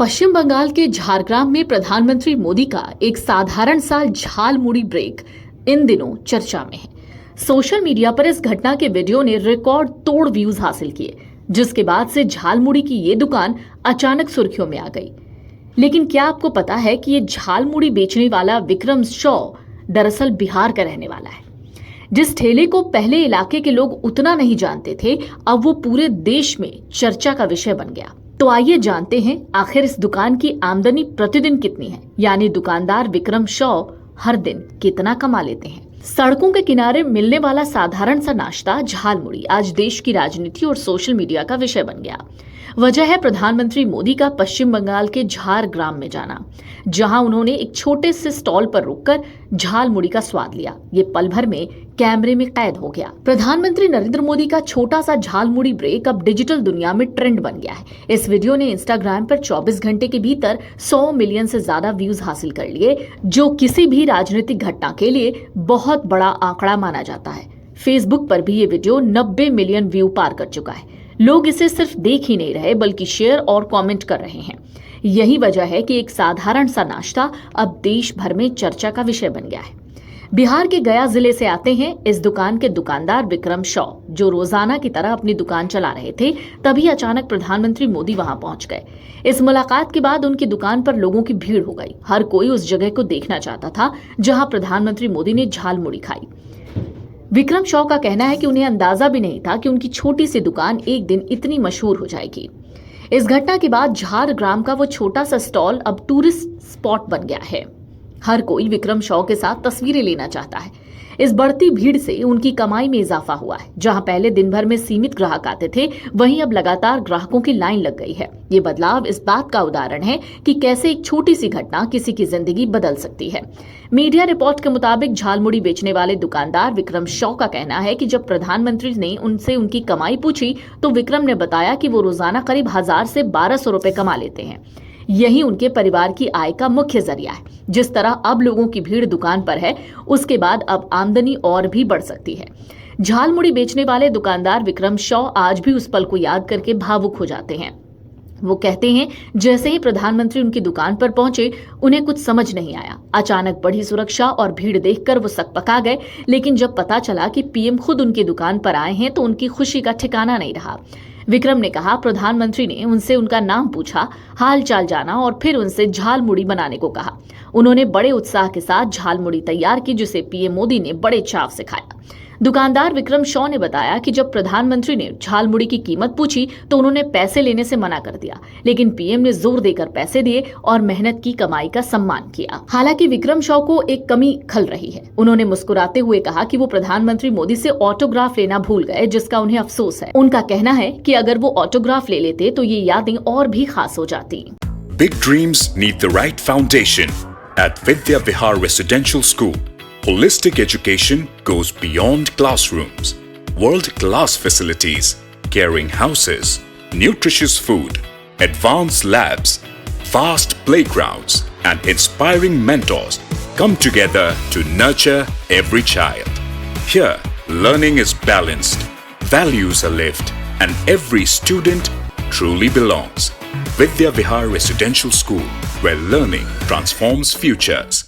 पश्चिम बंगाल के झारग्राम में प्रधानमंत्री मोदी का एक साधारण सा झालमुड़ी ब्रेक इन दिनों चर्चा में है। सोशल मीडिया पर इस घटना के वीडियो ने रिकॉर्ड तोड़ व्यूज हासिल किए, जिसके बाद से झालमुड़ी की ये दुकान अचानक सुर्खियों में आ गई। लेकिन क्या आपको पता है कि ये झालमुड़ी बेचने वाला विक्रम शॉ दरअसल बिहार का रहने वाला है। जिस ठेले को पहले इलाके के लोग उतना नहीं जानते थे, अब वो पूरे देश में चर्चा का विषय बन गया। तो आइए जानते हैं आखिर इस दुकान की आमदनी प्रतिदिन कितनी है, यानी दुकानदार विक्रम शॉ हर दिन कितना कमा लेते हैं। सड़कों के किनारे मिलने वाला साधारण सा नाश्ता झालमुड़ी आज देश की राजनीति और सोशल मीडिया का विषय बन गया। वजह है प्रधानमंत्री मोदी का पश्चिम बंगाल के झारग्राम में जाना, जहां उन्होंने एक छोटे से स्टॉल पर रुककर झालमुड़ी का स्वाद लिया। ये पल भर में कैमरे में कैद हो गया। प्रधानमंत्री नरेंद्र मोदी का छोटा सा झालमुड़ी ब्रेक अब डिजिटल दुनिया में ट्रेंड बन गया है। इस वीडियो ने इंस्टाग्राम पर 24 घंटे के भीतर 100 मिलियन से ज्यादा व्यूज हासिल कर लिए, जो किसी भी राजनीतिक घटना के लिए बहुत बड़ा आंकड़ा माना जाता है। फेसबुक पर भी ये वीडियो 90 मिलियन व्यू पार कर चुका है। लोग इसे सिर्फ देख ही नहीं रहे, बल्कि शेयर और कमेंट कर रहे हैं। यही वजह है कि एक साधारण सा नाश्ता अब देश भर में चर्चा का विषय बन गया है। बिहार के गया जिले से आते हैं इस दुकान के दुकानदार विक्रम शॉ, जो रोजाना की तरह अपनी दुकान चला रहे थे। तभी अचानक प्रधानमंत्री मोदी वहां पहुंच गए। इस मुलाकात के बाद उनकी दुकान पर लोगों की भीड़ हो गई। हर कोई उस जगह को देखना चाहता था जहां प्रधानमंत्री मोदी ने झालमुड़ी खाई। विक्रम शॉ का कहना है कि उन्हें अंदाजा भी नहीं था कि उनकी छोटी सी दुकान एक दिन इतनी मशहूर हो जाएगी। इस घटना के बाद झारग्राम का वो छोटा सा स्टॉल अब टूरिस्ट स्पॉट बन गया है। हर कोई विक्रम शॉ के साथ तस्वीरें लेना चाहता है। इस बढ़ती भीड़ से उनकी कमाई में इजाफा हुआ है। जहां पहले दिन भर में सीमित ग्राहक आते थे, वहीं अब लगातार ग्राहकों की लाइन लग गई है। ये बदलाव इस बात का उदाहरण है कि कैसे एक छोटी सी घटना किसी की जिंदगी बदल सकती है। मीडिया रिपोर्ट के मुताबिक झालमुड़ी बेचने वाले दुकानदार विक्रम शॉ का कहना है कि जब प्रधानमंत्री ने उनसे उनकी कमाई पूछी, तो विक्रम ने बताया कि वो रोजाना करीब 1000 से 1200 रुपए कमा लेते हैं। यही उनके परिवार की आय का मुख्य जरिया है। जिस तरह अब लोगों की भीड़ दुकान पर है, उसके बाद अब आमदनी और भी बढ़ सकती है। झालमुड़ी बेचने वाले दुकानदार विक्रम शॉ आज भी उस पल को याद करके भावुक हो जाते हैं। वो कहते हैं, जैसे ही प्रधानमंत्री उनकी दुकान पर पहुंचे, उन्हें कुछ समझ नहीं आया। अचानक बढ़ी सुरक्षा और भीड़ देखकर वो सकपका गए। लेकिन जब पता चला कि पीएम खुद उनकी दुकान पर आए हैं, तो उनकी खुशी का ठिकाना नहीं रहा। विक्रम ने कहा, प्रधानमंत्री ने उनसे उनका नाम पूछा, हाल चाल जाना और फिर उनसे झालमुड़ी बनाने को कहा। उन्होंने बड़े उत्साह के साथ झालमुड़ी तैयार की, जिसे पीएम मोदी ने बड़े चाव से खाया। दुकानदार विक्रम शॉ ने बताया कि जब प्रधानमंत्री ने झालमुड़ी की कीमत पूछी, तो उन्होंने पैसे लेने से मना कर दिया। लेकिन पीएम ने जोर देकर पैसे दिए और मेहनत की कमाई का सम्मान किया। हालांकि विक्रम शॉ को एक कमी खल रही है। उन्होंने मुस्कुराते हुए कहा कि वो प्रधानमंत्री मोदी से ऑटोग्राफ लेना भूल गए, जिसका उन्हें अफसोस है। उनका कहना है कि अगर वो ऑटोग्राफ ले लेते तो ये यादें और भी खास हो जाती। Big dreams need the right foundation. At Vidya Vihar Residential School, holistic education goes beyond classrooms. World-class facilities, caring houses, nutritious food, advanced labs, vast playgrounds, and inspiring mentors come together to nurture every child. Here, learning is balanced, values are lived, and every student truly belongs. Vidya Vihar Residential School, where learning transforms futures.